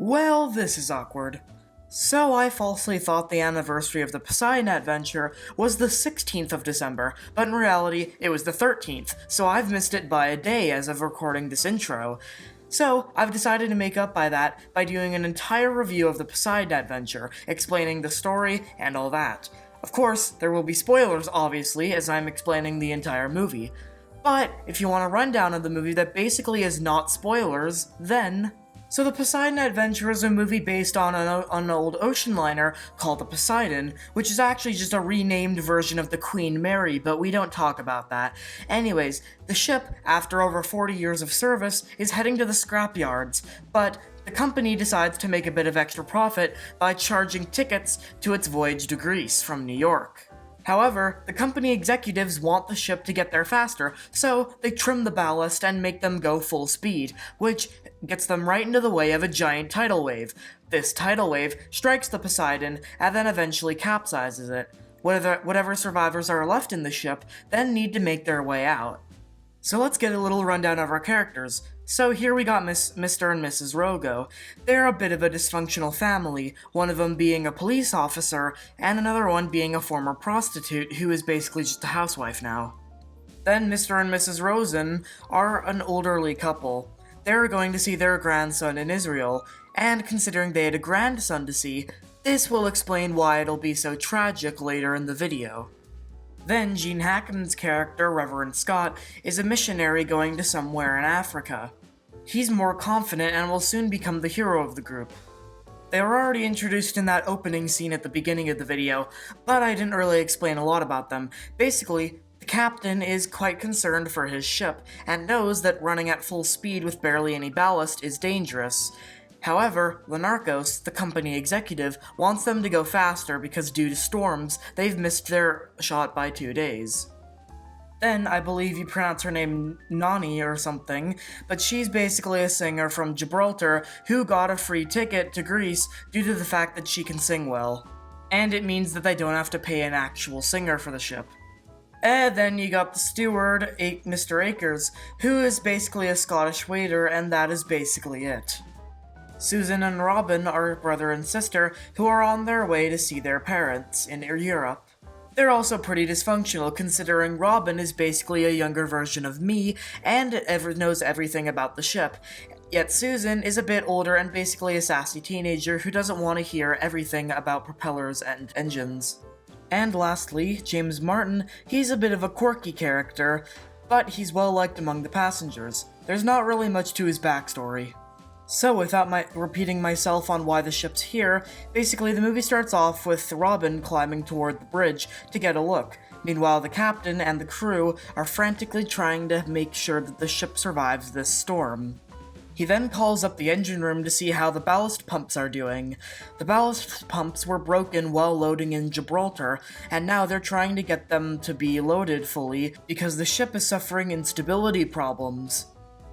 Well, this is awkward. So I falsely thought the anniversary of the Poseidon adventure was the 16th of December, but in reality, it was the 13th, so I've missed it by a day as of recording this intro. So, I've decided to make up by that by doing an entire review of the Poseidon adventure, explaining the story and all that. Of course, there will be spoilers, obviously, as I'm explaining the entire movie. But, if you want a rundown of the movie that basically is not spoilers, then... So the Poseidon Adventure is a movie based on an old ocean liner called the Poseidon, which is actually just a renamed version of the Queen Mary, but we don't talk about that. Anyways, the ship, after over 40 years of service, is heading to the scrapyards, but the company decides to make a bit of extra profit by charging tickets to its voyage to Greece from New York. However, the company executives want the ship to get there faster, so they trim the ballast and make them go full speed, which gets them right into the way of a giant tidal wave. This tidal wave strikes the Poseidon and then eventually capsizes it. Whatever survivors are left in the ship then need to make their way out. So let's get a little rundown of our characters. So here we got Mr. and Mrs. Rogo. They're a bit of a dysfunctional family, one of them being a police officer, and another one being a former prostitute who is basically just a housewife now. Then Mr. and Mrs. Rosen are an elderly couple. They're going to see their grandson in Israel, and considering they had a grandson to see, this will explain why it'll be so tragic later in the video. Then Gene Hackman's character, Reverend Scott, is a missionary going to somewhere in Africa. He's more confident and will soon become the hero of the group. They were already introduced in that opening scene at the beginning of the video, but I didn't really explain a lot about them. Basically, the captain is quite concerned for his ship, and knows that running at full speed with barely any ballast is dangerous. However, Lenarkos, the company executive, wants them to go faster because due to storms, they've missed their shot by 2 days. Then, I believe you pronounce her name Nani or something, but she's basically a singer from Gibraltar who got a free ticket to Greece due to the fact that she can sing well. And it means that they don't have to pay an actual singer for the ship. And then you got the steward, Mr. Akers, who is basically a Scottish waiter, and that is basically it. Susan and Robin are brother and sister who are on their way to see their parents in Europe. They're also pretty dysfunctional considering Robin is basically a younger version of me and knows everything about the ship, yet Susan is a bit older and basically a sassy teenager who doesn't want to hear everything about propellers and engines. And lastly, James Martin, he's a bit of a quirky character, but he's well liked among the passengers. There's not really much to his backstory. So, without repeating myself on why the ship's here, basically the movie starts off with Robin climbing toward the bridge to get a look. Meanwhile, the captain and the crew are frantically trying to make sure that the ship survives this storm. He then calls up the engine room to see how the ballast pumps are doing. The ballast pumps were broken while loading in Gibraltar, and now they're trying to get them to be loaded fully because the ship is suffering instability problems.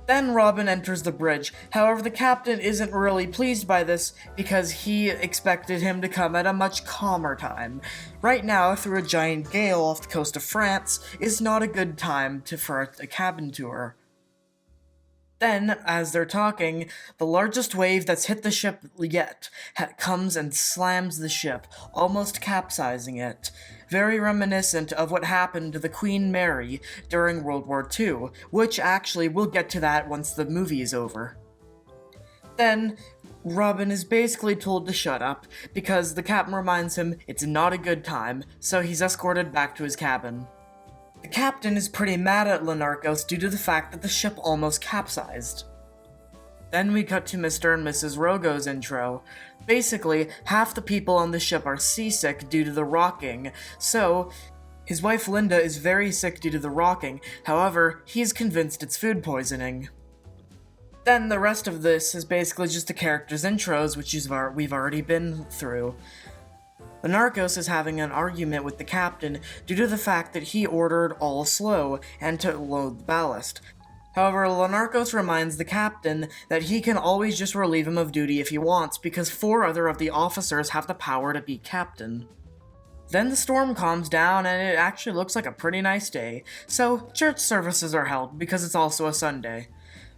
Then Robin enters the bridge, however the captain isn't really pleased by this because he expected him to come at a much calmer time. Right now, through a giant gale off the coast of France, is not a good time for a cabin tour. Then, as they're talking, the largest wave that's hit the ship yet comes and slams the ship, almost capsizing it. Very reminiscent of what happened to the Queen Mary during World War II, which actually we'll get to that once the movie is over. Then, Robin is basically told to shut up, because the captain reminds him it's not a good time, so he's escorted back to his cabin. The captain is pretty mad at Lenarkos due to the fact that the ship almost capsized. Then we cut to Mr. and Mrs. Rogo's intro. Basically, half the people on the ship are seasick due to the rocking, so his wife Linda is very sick due to the rocking, however, he's convinced it's food poisoning. Then the rest of this is basically just the characters' intros, which we've already been through. Lenarkos is having an argument with the captain due to the fact that he ordered all slow and to load the ballast. However, Lenarkos reminds the captain that he can always just relieve him of duty if he wants because 4 other of the officers have the power to be captain. Then the storm calms down and it actually looks like a pretty nice day, so church services are held because it's also a Sunday.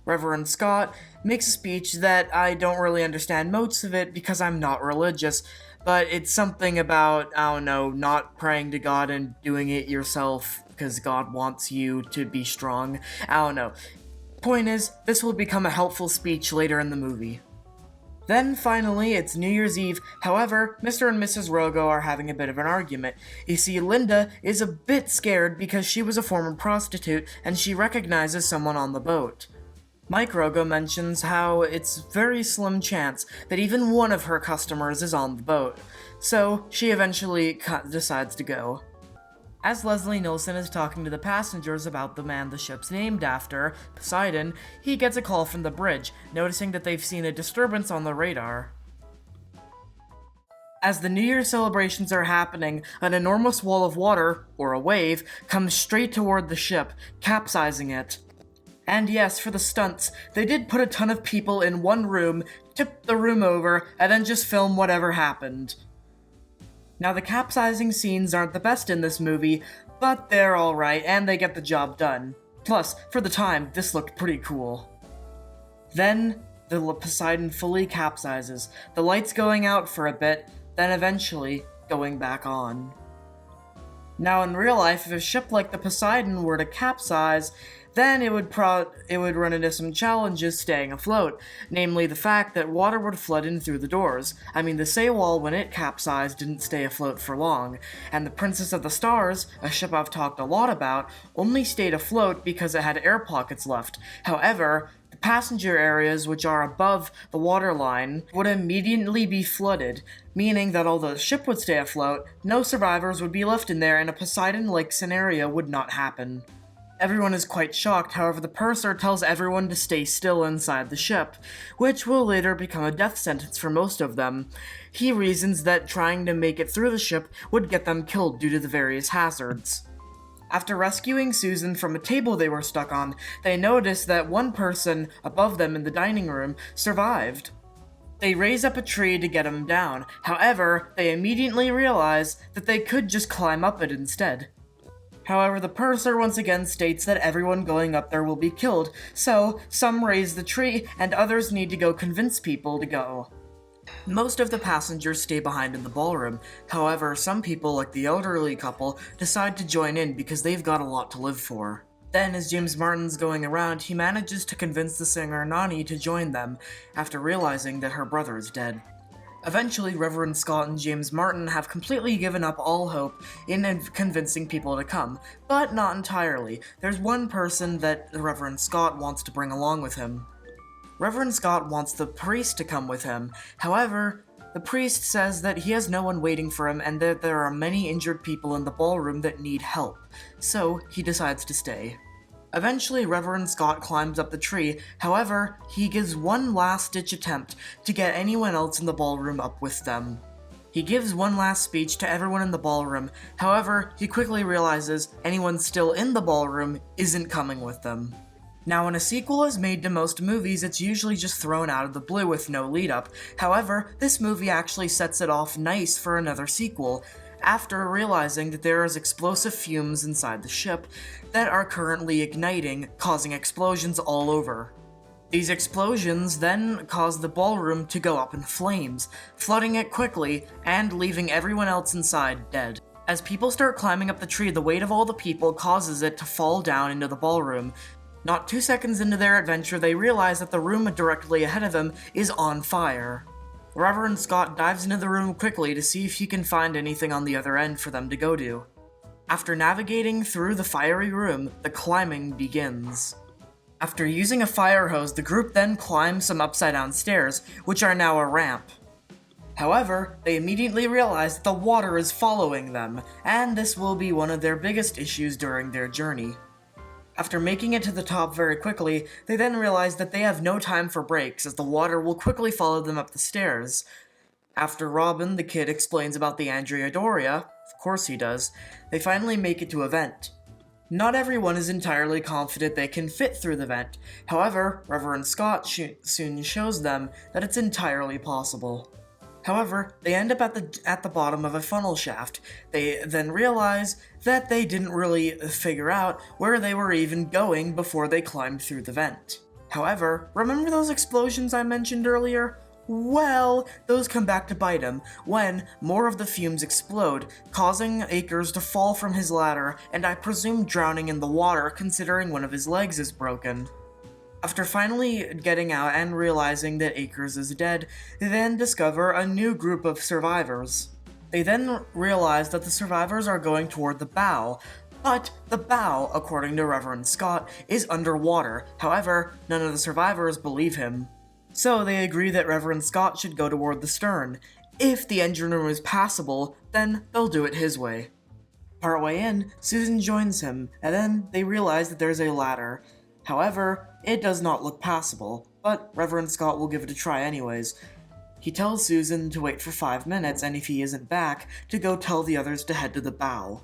Reverend Scott makes a speech that I don't really understand most of it because I'm not religious, but it's something about, I don't know, not praying to God and doing it yourself because God wants you to be strong. I don't know. Point is, this will become a helpful speech later in the movie. Then, finally, it's New Year's Eve. However, Mr. and Mrs. Rogo are having a bit of an argument. You see, Linda is a bit scared because she was a former prostitute and she recognizes someone on the boat. Mike Rogo mentions how it's very slim chance that even one of her customers is on the boat, so she eventually decides to go. As Leslie Nielsen is talking to the passengers about the man the ship's named after, Poseidon, he gets a call from the bridge, noticing that they've seen a disturbance on the radar. As the New Year celebrations are happening, an enormous wall of water, or a wave, comes straight toward the ship, capsizing it. And yes, for the stunts, they did put a ton of people in one room, tip the room over, and then just film whatever happened. Now, the capsizing scenes aren't the best in this movie, but they're alright, and they get the job done. Plus, for the time, this looked pretty cool. Then, the Poseidon fully capsizes, the lights going out for a bit, then eventually going back on. Now, in real life, if a ship like the Poseidon were to capsize, then it would run into some challenges staying afloat, namely the fact that water would flood in through the doors. I mean, the Saywall, when it capsized, didn't stay afloat for long, and the Princess of the Stars, a ship I've talked a lot about, only stayed afloat because it had air pockets left. However, the passenger areas, which are above the waterline, would immediately be flooded, meaning that although the ship would stay afloat, no survivors would be left in there and a Poseidon-like scenario would not happen. Everyone is quite shocked, however the purser tells everyone to stay still inside the ship, which will later become a death sentence for most of them. He reasons that trying to make it through the ship would get them killed due to the various hazards. After rescuing Susan from a table they were stuck on, they notice that one person above them in the dining room survived. They raise up a tree to get him down, however, they immediately realize that they could just climb up it instead. However, the purser once again states that everyone going up there will be killed, so some raise the tree and others need to go convince people to go. Most of the passengers stay behind in the ballroom, however, some people, like the elderly couple, decide to join in because they've got a lot to live for. Then, as James Martin's going around, he manages to convince the singer Nani to join them, after realizing that her brother is dead. Eventually, Reverend Scott and James Martin have completely given up all hope in convincing people to come, but not entirely. There's one person that Reverend Scott wants to bring along with him. Reverend Scott wants the priest to come with him. However, the priest says that he has no one waiting for him and that there are many injured people in the ballroom that need help, so he decides to stay. Eventually, Reverend Scott climbs up the tree, however, he gives one last-ditch attempt to get anyone else in the ballroom up with them. He gives one last speech to everyone in the ballroom, however, he quickly realizes anyone still in the ballroom isn't coming with them. Now, when a sequel is made to most movies, it's usually just thrown out of the blue with no lead-up. However, this movie actually sets it off nice for another sequel, after realizing that there is explosive fumes inside the ship that are currently igniting, causing explosions all over. These explosions then cause the ballroom to go up in flames, flooding it quickly and leaving everyone else inside dead. As people start climbing up the tree, the weight of all the people causes it to fall down into the ballroom. Not 2 seconds into their adventure, they realize that the room directly ahead of them is on fire. Reverend Scott dives into the room quickly to see if he can find anything on the other end for them to go to. After navigating through the fiery room, the climbing begins. After using a fire hose, the group then climbs some upside-down stairs, which are now a ramp. However, they immediately realize that the water is following them, and this will be one of their biggest issues during their journey. After making it to the top very quickly, they then realize that they have no time for breaks, as the water will quickly follow them up the stairs. After Robin, the kid, explains about the Andrea Doria, of course he does, they finally make it to a vent. Not everyone is entirely confident they can fit through the vent, however, Reverend Scott soon shows them that it's entirely possible. However, they end up at the bottom of a funnel shaft. They then realize that they didn't really figure out where they were even going before they climbed through the vent. However, remember those explosions I mentioned earlier? Well, those come back to bite him when more of the fumes explode, causing Akers to fall from his ladder and I presume drowning in the water considering one of his legs is broken. After finally getting out and realizing that Akers is dead, they then discover a new group of survivors. They then realize that the survivors are going toward the bow, but the bow, according to Reverend Scott, is underwater. However, none of the survivors believe him. So they agree that Reverend Scott should go toward the stern. If the engine room is passable, then they'll do it his way. Partway in, Susan joins him, and then they realize that there's a ladder. However, it does not look passable, but Reverend Scott will give it a try anyways. He tells Susan to wait for 5 minutes, and if he isn't back, to go tell the others to head to the bow.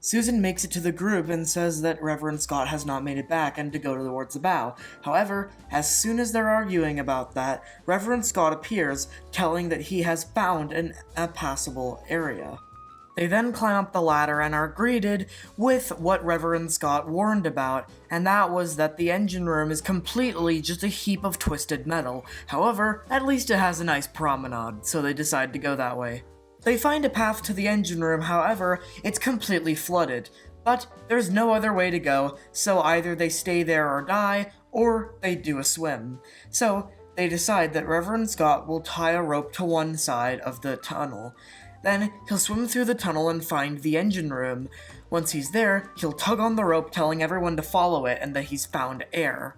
Susan makes it to the group and says that Reverend Scott has not made it back and to go towards the bow. However, as soon as they're arguing about that, Reverend Scott appears, telling that he has found a passable area. They then climb up the ladder and are greeted with what Reverend Scott warned about, and that was that the engine room is completely just a heap of twisted metal. However, at least it has a nice promenade, so they decide to go that way. They find a path to the engine room, however, it's completely flooded. But there's no other way to go, so either they stay there or die, or they do a swim. So they decide that Reverend Scott will tie a rope to one side of the tunnel. Then he'll swim through the tunnel and find the engine room. Once he's there, he'll tug on the rope telling everyone to follow it and that he's found air.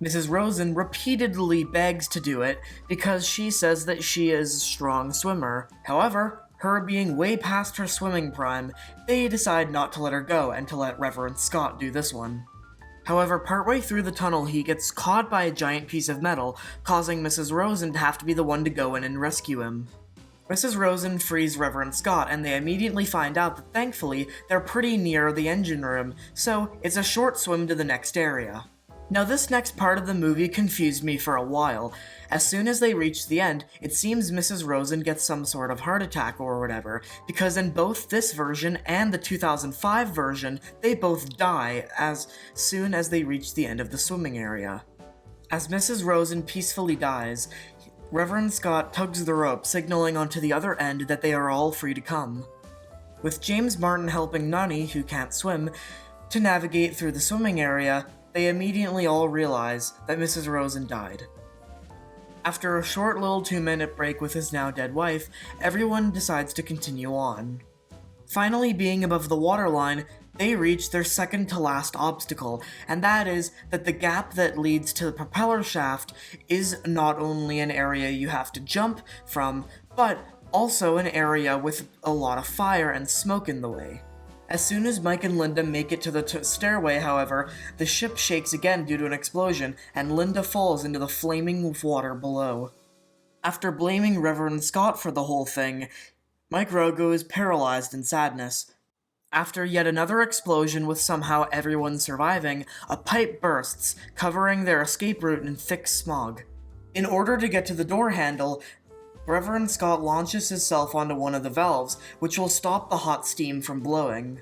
Mrs. Rosen repeatedly begs to do it because she says that she is a strong swimmer. However, her being way past her swimming prime, they decide not to let her go and to let Reverend Scott do this one. However, partway through the tunnel, he gets caught by a giant piece of metal, causing Mrs. Rosen to have to be the one to go in and rescue him. Mrs. Rosen frees Reverend Scott, and they immediately find out that thankfully they're pretty near the engine room, so it's a short swim to the next area. Now this next part of the movie confused me for a while. As soon as they reach the end, it seems Mrs. Rosen gets some sort of heart attack or whatever, because in both this version and the 2005 version, they both die as soon as they reach the end of the swimming area. As Mrs. Rosen peacefully dies, Reverend Scott tugs the rope, signaling onto the other end that they are all free to come. With James Martin helping Nunny, who can't swim, to navigate through the swimming area, they immediately all realize that Mrs. Rosen died. After a short little 2-minute break with his now dead wife, everyone decides to continue on. Finally being above the waterline, they reach their second to last obstacle, and that is that the gap that leads to the propeller shaft is not only an area you have to jump from, but also an area with a lot of fire and smoke in the way. As soon as Mike and Linda make it to the stairway, however, the ship shakes again due to an explosion, and Linda falls into the flaming water below. After blaming Reverend Scott for the whole thing, Mike Rogo is paralyzed in sadness. After yet another explosion with somehow everyone surviving, a pipe bursts, covering their escape route in thick smog. In order to get to the door handle, Reverend Scott launches himself onto one of the valves, which will stop the hot steam from blowing.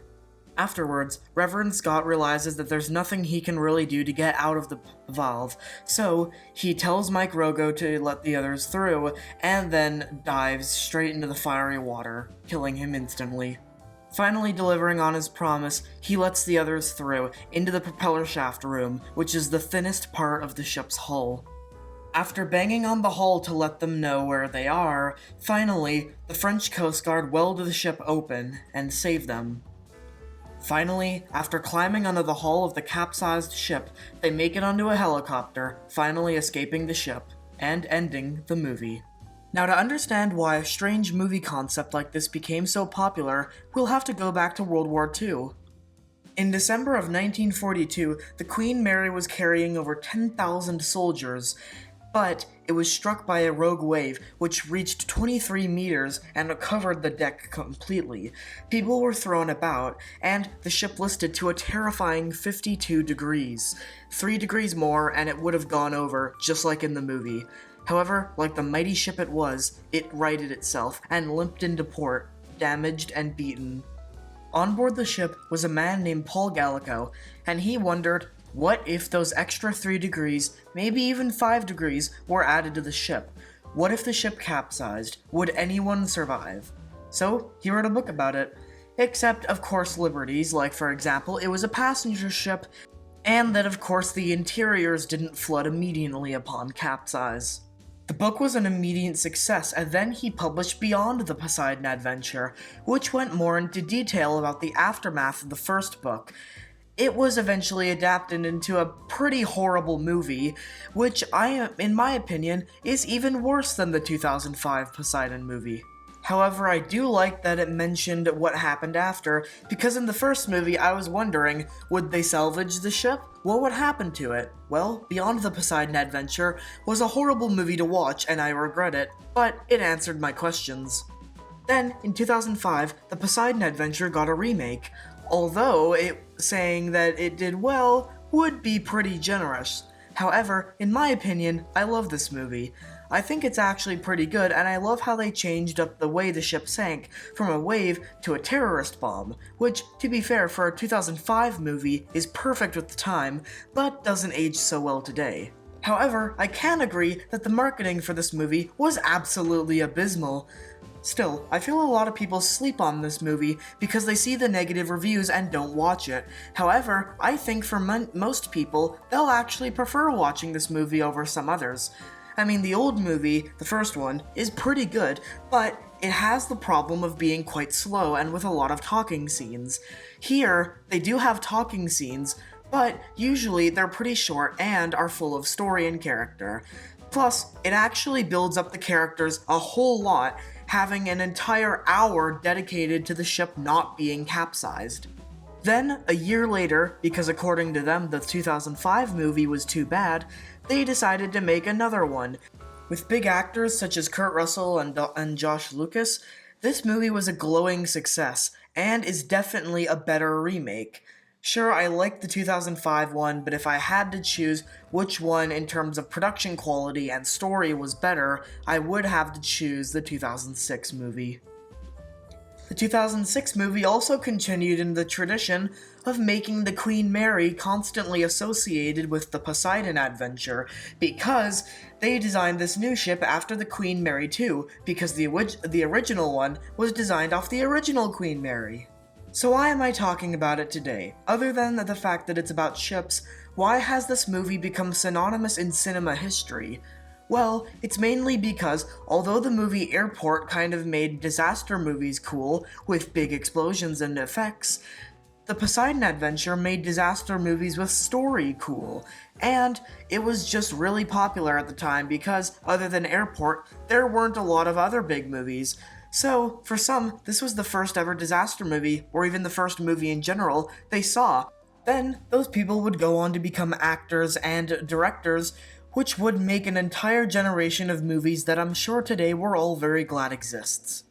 Afterwards, Reverend Scott realizes that there's nothing he can really do to get out of the valve, so he tells Mike Rogo to let the others through, and then dives straight into the fiery water, killing him instantly. Finally delivering on his promise, he lets the others through into the propeller shaft room, which is the thinnest part of the ship's hull. After banging on the hull to let them know where they are, finally, the French Coast Guard weld the ship open and save them. Finally, after climbing onto the hull of the capsized ship, they make it onto a helicopter, finally escaping the ship, and ending the movie. Now, to understand why a strange movie concept like this became so popular, we'll have to go back to World War II. In December of 1942, the Queen Mary was carrying over 10,000 soldiers, but it was struck by a rogue wave which reached 23 meters and covered the deck completely. People were thrown about, and the ship listed to a terrifying 52 degrees. 3 degrees more and it would have gone over, just like in the movie. However, like the mighty ship it was, it righted itself and limped into port, damaged and beaten. On board the ship was a man named Paul Gallico, and he wondered, What if those extra 3 degrees, maybe even 5 degrees, were added to the ship? What if the ship capsized? Would anyone survive? So, he wrote a book about it. Except, of course, liberties, like for example, it was a passenger ship, and that of course the interiors didn't flood immediately upon capsize. The book was an immediate success, and then he published Beyond the Poseidon Adventure, which went more into detail about the aftermath of the first book. It was eventually adapted into a pretty horrible movie, which in my opinion, is even worse than the 2005 Poseidon movie. However, I do like that it mentioned what happened after, because in the first movie I was wondering, would they salvage the ship? What would happen to it? Well, Beyond the Poseidon Adventure was a horrible movie to watch and I regret it, but it answered my questions. Then, in 2005, the Poseidon Adventure got a remake, although saying that it did well would be pretty generous. However, in my opinion, I love this movie. I think it's actually pretty good, and I love how they changed up the way the ship sank from a wave to a terrorist bomb, which, to be fair, for a 2005 movie is perfect with the time, but doesn't age so well today. However, I can agree that the marketing for this movie was absolutely abysmal. Still, I feel a lot of people sleep on this movie because they see the negative reviews and don't watch it. However, I think for most people, they'll actually prefer watching this movie over some others. I mean, the old movie, the first one, is pretty good, but it has the problem of being quite slow and with a lot of talking scenes. Here, they do have talking scenes, but usually they're pretty short and are full of story and character. Plus, it actually builds up the characters a whole lot, having an entire hour dedicated to the ship not being capsized. Then, a year later, because according to them the 2005 movie was too bad, they decided to make another one. With big actors such as Kurt Russell and Josh Lucas, this movie was a glowing success, and is definitely a better remake. Sure, I like the 2005 one, but if I had to choose which one in terms of production quality and story was better, I would have to choose the 2006 movie. The 2006 movie also continued in the tradition of making the Queen Mary constantly associated with the Poseidon Adventure, because they designed this new ship after the Queen Mary 2, because the original one was designed off the original Queen Mary. So why am I talking about it today? Other than the fact that it's about ships, why has this movie become synonymous in cinema history? Well, it's mainly because, although the movie Airport kind of made disaster movies cool, with big explosions and effects, the Poseidon Adventure made disaster movies with story cool, and it was just really popular at the time because, other than Airport, there weren't a lot of other big movies. So, for some, this was the first ever disaster movie, or even the first movie in general, they saw. Then, those people would go on to become actors and directors, which would make an entire generation of movies that I'm sure today we're all very glad exists.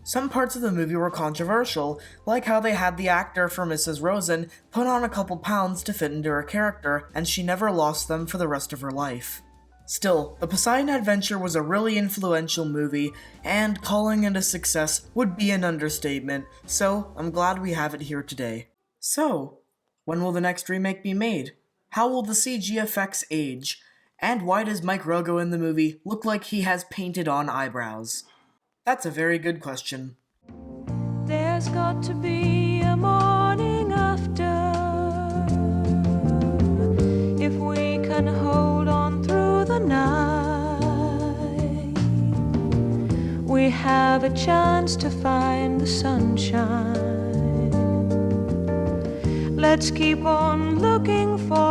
Some parts of the movie were controversial, like how they had the actor for Mrs. Rosen put on a couple pounds to fit into her character, and she never lost them for the rest of her life. Still, the Poseidon Adventure was a really influential movie, and calling it a success would be an understatement, so I'm glad we have it here today. So, when will the next remake be made? How will the CG effects age? And why does Mike Rogo in the movie look like he has painted on eyebrows? That's a very good question. There's got to be a morning after, if we can hold on through the night, we have a chance to find the sunshine. Let's keep on looking for